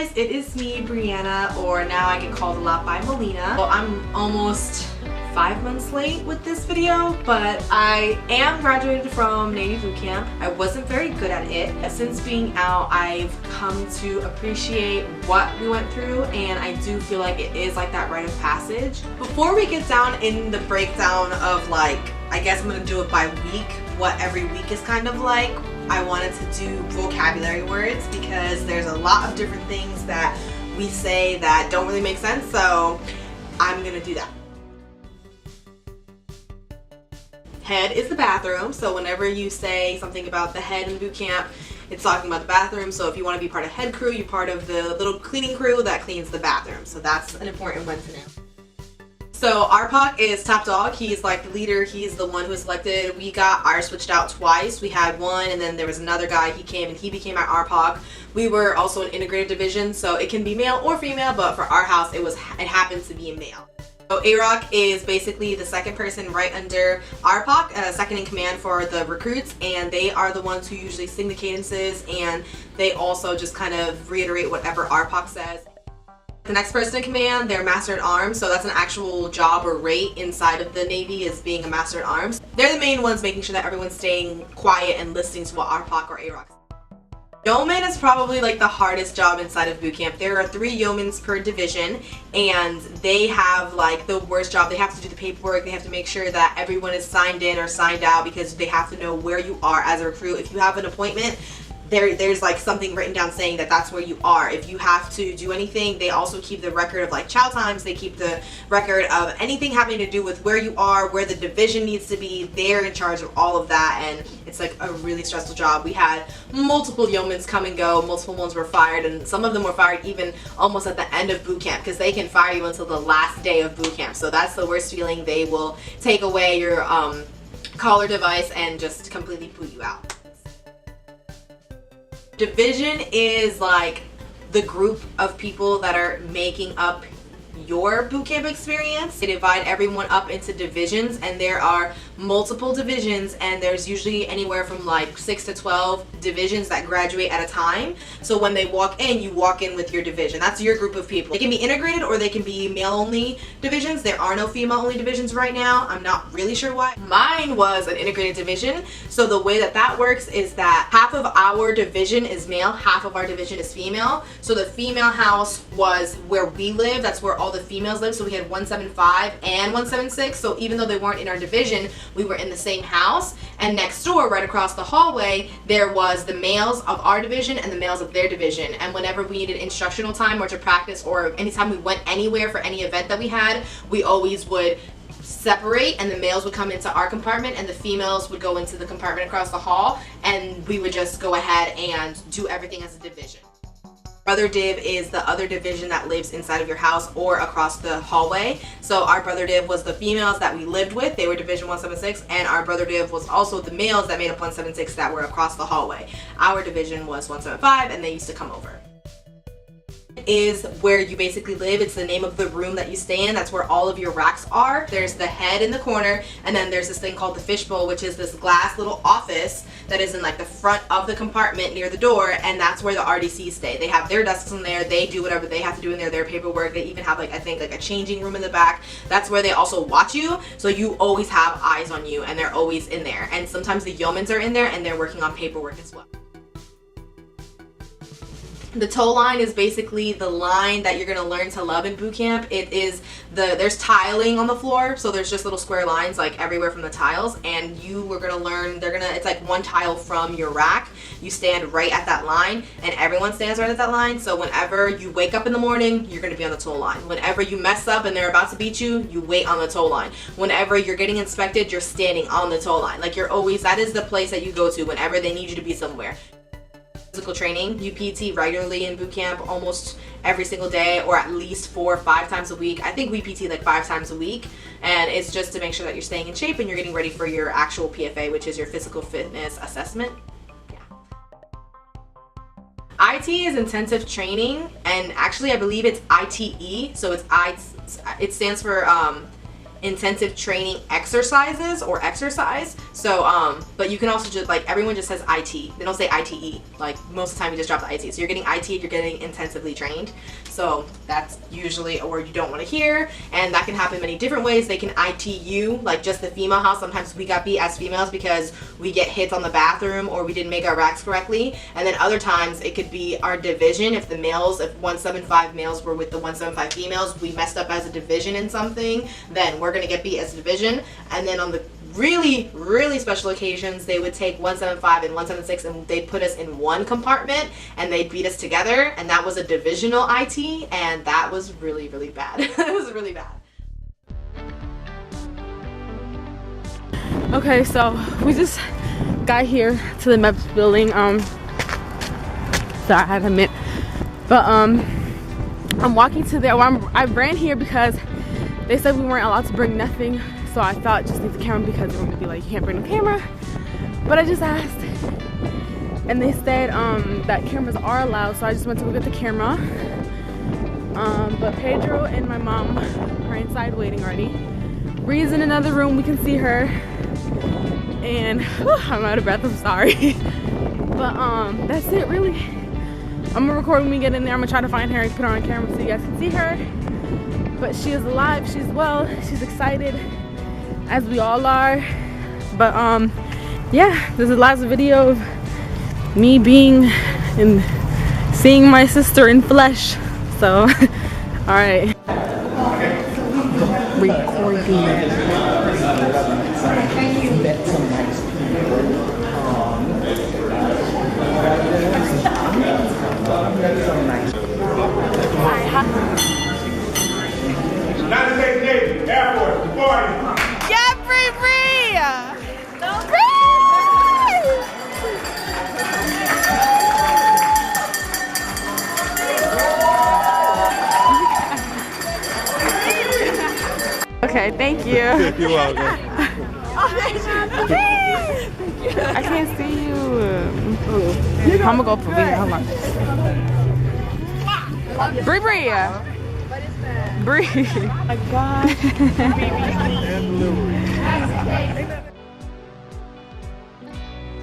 guys, it is me, Bryanna, or now I get called a lot by Molina. Well, I'm almost 5 months late with this video, but I am graduated from Navy boot camp. I wasn't very good at it. Since being out, I've come to appreciate what we went through, and I do feel like it is like that rite of passage. Before we get down in the breakdown of, like, I guess I'm gonna do it by week, what every week is kind of like, I wanted to do vocabulary words because there's a lot of different things that we say that don't really make sense, so I'm gonna do that. Head is the bathroom, so whenever you say something about the head in boot camp, it's talking about the bathroom. So if you want to be part of head crew, you're part of the little cleaning crew that cleans the bathroom. So that's an important one to know. So RPOC is top dog. He's like the leader. He's the one who was selected. We got ours switched out twice. We had one, and then there was another guy. He came and he became our RPOC. We were also an integrated division, so it can be male or female, but for our house, it happened to be a male. So AROC is basically the second person right under RPOC, second in command for the recruits, and they are the ones who usually sing the cadences, and they also just kind of reiterate whatever RPOC says. The next person in command, they're Master at Arms, so that's an actual job or rate inside of the Navy, is being a Master at Arms. They're the main ones making sure that everyone's staying quiet and listening to what RPOC or AROC says. Yeoman is probably like the hardest job inside of boot camp. There are 3 yeomans per division, and they have like the worst job. They have to do the paperwork. They have to make sure that everyone is signed in or signed out, because they have to know where you are as a recruit. If you have an appointment, there's like something written down saying that that's where you are. If you have to do anything, they also keep the record of like chow times. They keep the record of anything having to do with where you are, where the division needs to be. They're in charge of all of that, and it's like a really stressful job. We had multiple yeomans come and go. Multiple ones were fired, and some of them were fired even almost at the end of boot camp, because they can fire you until the last day of boot camp. So that's the worst feeling. They will take away your collar device and just completely put you out. Division is like the group of people that are making up your boot camp experience. They divide everyone up into divisions, and there are multiple divisions, and there's usually anywhere from like 6 to 12 divisions that graduate at a time. So when they walk in, you walk in with your division. That's your group of people. They can be integrated or they can be male only divisions. There are no female only divisions right now. I'm not really sure why. Mine was an integrated division. So the way that works is that half of our division is male, half of our division is female. So the female house was where we live. That's where all the females live. So we had 175 and 176. So even though they weren't in our division, we were in the same house. And next door, right across the hallway, there was the males of our division and the males of their division. And whenever we needed instructional time or to practice, or anytime we went anywhere for any event that we had, we always would separate, and the males would come into our compartment and the females would go into the compartment across the hall, and we would just go ahead and do everything as a division. Brother div is the other division that lives inside of your house or across the hallway. So our brother div was the females that we lived with. They were division 176, and our brother div was also the males that made up 176 that were across the hallway. Our division was 175, and they used to come over. Is where you basically live. It's the name of the room that you stay in. That's where all of your racks are. There's the head in the corner, and then there's this thing called the fishbowl, which is this glass little office that is in like the front of the compartment near the door, and that's where the RDCs stay. They have their desks in there. They do whatever they have to do in there, their paperwork. They even have like, I think, like a changing room in the back. That's where they also watch you, so you always have eyes on you, and they're always in there. And sometimes the yeomans are in there and they're working on paperwork as well. The tow line is basically the line that you're gonna learn to love in boot camp. There's tiling on the floor, so there's just little square lines like everywhere from the tiles, and it's like one tile from your rack. You stand right at that line, and everyone stands right at that line. So whenever you wake up in the morning, you're gonna be on the tow line. Whenever you mess up and they're about to beat you, you wait on the tow line. Whenever you're getting inspected, you're standing on the tow line. Like that is the place that you go to whenever they need you to be somewhere. Physical training. You PT regularly in boot camp almost every single day, or at least 4 or 5 times a week. I think we PT like 5 times a week, and it's just to make sure that you're staying in shape and you're getting ready for your actual PFA, which is your physical fitness assessment. Yeah. IT is intensive training, and actually I believe it's ITE, so it stands for intensive training exercises or exercise. So but you can also just, like, everyone just says IT. They don't say ITE. Like, most of the time you just drop the IT. So you're getting IT, you're getting intensively trained. So that's usually a word you don't want to hear, and that can happen many different ways. They can IT you, like just the female house. Sometimes we got beat as females because we get hits on the bathroom or we didn't make our racks correctly. And then other times it could be our division. If 175 males were with the 175 females, we messed up as a division in something, then we're gonna get beat as a division. And then on the really, really special occasions, they would take 175 and 176 and they'd put us in one compartment and they'd beat us together, and that was a divisional IT, and that was really, really bad. It was really bad. Okay, so we just got here to the MEPS building. Sorry, I had a minute, but I'm walking to there. I ran here because they said we weren't allowed to bring nothing, so I thought just leave the camera because they were gonna be like, you can't bring the camera. But I just asked, and they said that cameras are allowed, so I just went to go get the camera. But Pedro and my mom are inside waiting already. Bree's in another room, we can see her. And I'm out of breath, I'm sorry. But that's it really. I'm gonna record when we get in there. I'm gonna try to find her and put her on camera so you guys can see her. But she is alive, she's well, she's excited, as we all are. But yeah, this is the last video of me being and seeing my sister in flesh. So all right, recording. United States Navy, Air Force, deploying. Yeah, Bree! Okay, thank you. You're welcome. I can't see you. I'm gonna go for video. Hold on. Bree. Bree. Oh my God.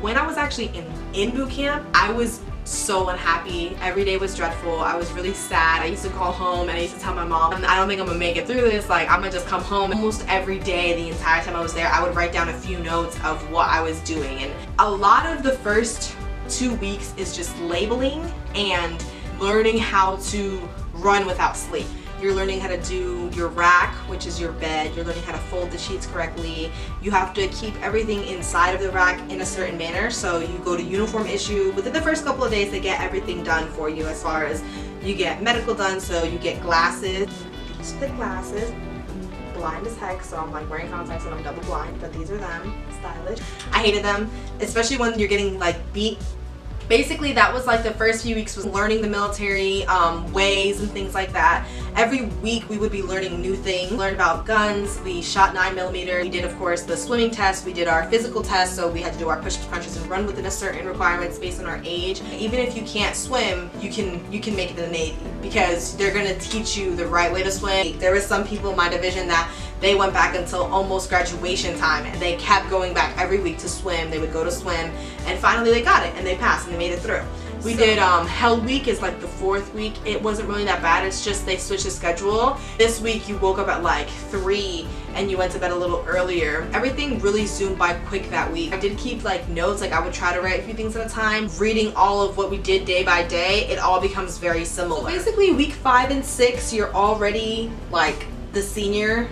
When I was actually in boot camp, I was so unhappy. Every day was dreadful. I was really sad. I used to call home and I used to tell my mom, I don't think I'm gonna make it through this. Like, I'm gonna just come home. Almost every day, the entire time I was there, I would write down a few notes of what I was doing. And a lot of the first 2 weeks is just labeling and learning how to run without sleep. You're learning how to do your rack, which is your bed. You're learning how to fold the sheets correctly. You have to keep everything inside of the rack in a certain manner. So you go to uniform issue. Within the first couple of days, they get everything done for you, as far as you get medical done. So you get glasses. These are the glasses. Blind as heck, so I'm like wearing contacts and I'm double blind, but these are them. Stylish. I hated them, especially when you're getting like beat. Basically, that was like the first few weeks was learning the military ways and things like that. Every week we would be learning new things. We learned about guns, we shot 9mm. We did, of course, the swimming test. We did our physical test, so we had to do our push-ups, crunches, and run within a certain requirements based on our age. Even if you can't swim, you can make it in the Navy because they're gonna teach you the right way to swim. There was some people in my division that they went back until almost graduation time and they kept going back every week to swim. They would go to swim and finally they got it and they passed and they made it through. We did Hell Week is like the 4th week. It wasn't really that bad. It's just they switched the schedule. This week you woke up at like 3 and you went to bed a little earlier. Everything really zoomed by quick that week. I did keep like notes, like I would try to write a few things at a time. Reading all of what we did day by day, it all becomes very similar. So basically week 5 and 6, you're already like the senior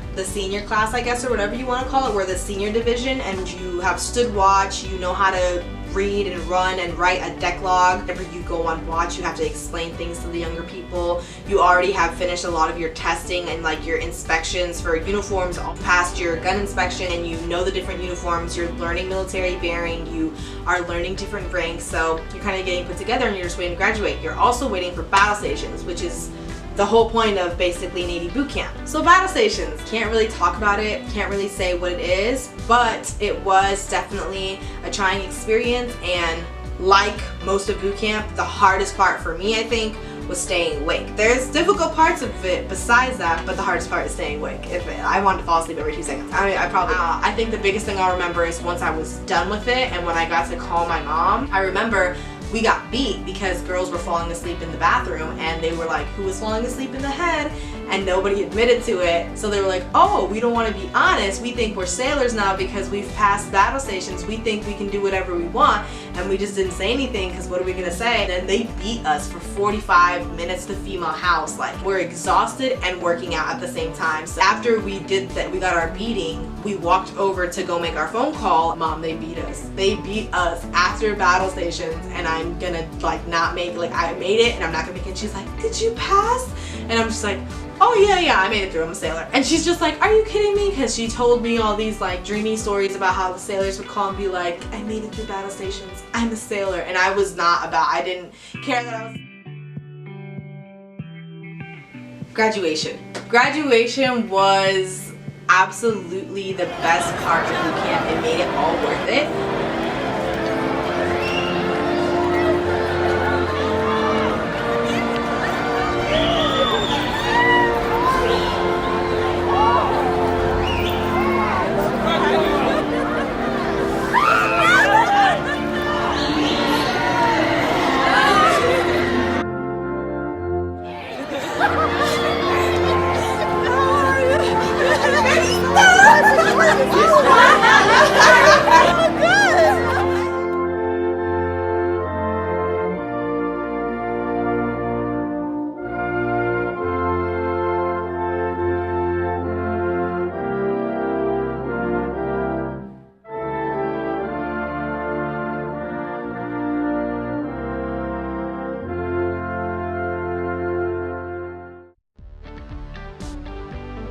class, I guess, or whatever you want to call it. We're the senior division and you have stood watch, you know how to read and run and write a deck log. Whenever you go on watch, you have to explain things to the younger people. You already have finished a lot of your testing and like your inspections for uniforms, passed your gun inspection, and you know the different uniforms. You're learning military bearing, you are learning different ranks, so you're kind of getting put together and you're just waiting to graduate. You're also waiting for battle stations, which is the whole point of basically Navy boot camp. So battle stations, can't really talk about it, can't really say what it is, but it was definitely a trying experience, and like most of boot camp, the hardest part for me, I think, was staying awake. There's difficult parts of it besides that, but the hardest part is staying awake. I wanted to fall asleep every 2 seconds. I think the biggest thing I'll remember is once I was done with it and when I got to call my mom. I remember we got beat because girls were falling asleep in the bathroom and they were like, who was falling asleep in the head? And nobody admitted to it. So they were like, oh, we don't want to be honest. We think we're sailors now because we've passed battle stations. We think we can do whatever we want. And we just didn't say anything because what are we going to say? And then they beat us for 45 minutes to female house. Like, we're exhausted and working out at the same time. So after we did that, we got our beating, we walked over to go make our phone call. Mom, they beat us. They beat us after battle stations, and I'm gonna like not make, like I made it and I'm not gonna make it. She's like, did you pass? And I'm just like, oh yeah, I made it through, I'm a sailor. And she's just like, are you kidding me? Because she told me all these like dreamy stories about how the sailors would call and be like, I made it through battle stations, I'm a sailor. And I was not about, I didn't care that I was. Graduation. Graduation was absolutely the best part of boot camp. It made it all worth it.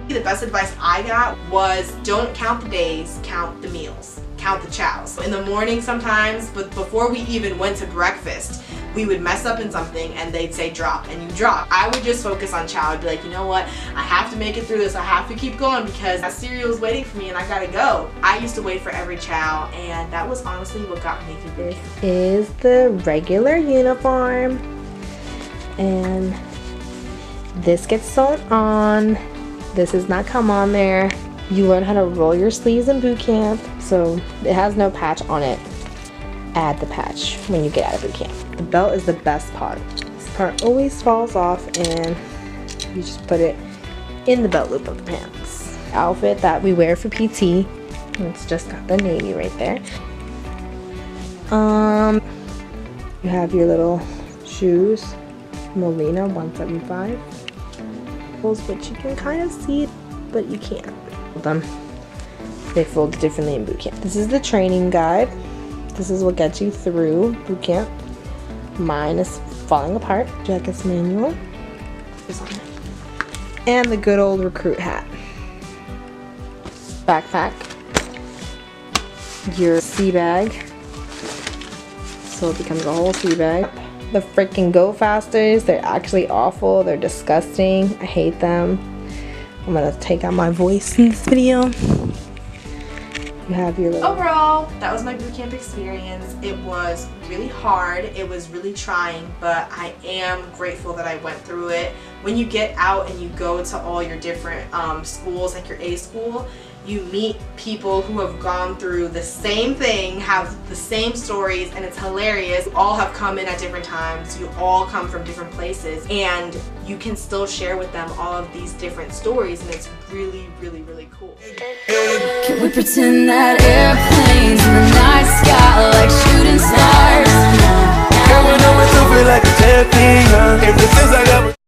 The best advice I got was don't count the days, count the meals, count the chows. In the morning sometimes, but before we even went to breakfast, we would mess up in something and they'd say drop, and you drop. I would just focus on chow. I'd be like, you know what, I have to make it through this, I have to keep going because that cereal is waiting for me and I gotta go. I used to wait for every chow, and that was honestly what got me through boot camp. This is the regular uniform, and this gets sewn on. This does not come on there. You learn how to roll your sleeves in boot camp, so it has no patch on it. Add the patch when you get out of boot camp. The belt is the best part. This part always falls off and you just put it in the belt loop of the pants. Outfit that we wear for PT. It's just got the navy right there. You have your little shoes, Molina 175. Which you can kind of see, but you can't. They fold differently in boot camp. This is the training guide. This is what gets you through boot camp. Mine is falling apart. Jacket's manual. And the good old recruit hat. Backpack. Your sea bag. So it becomes a whole sea bag. The freaking Go Fasters, they're actually awful. They're disgusting. I hate them. I'm gonna take out my voice in this video. You have your little... Overall, that was my boot camp experience. It was really hard. It was really trying, but I am grateful that I went through it. When you get out and you go to all your different schools, like your A school, you meet people who have gone through the same thing, have the same stories, and it's hilarious. You all have come in at different times. You all come from different places, and you can still share with them all of these different stories, and it's really, really, really cool. Can we pretend that airplanes in the night sky like shooting stars? Girl, we know it's over like a champion. If this is I got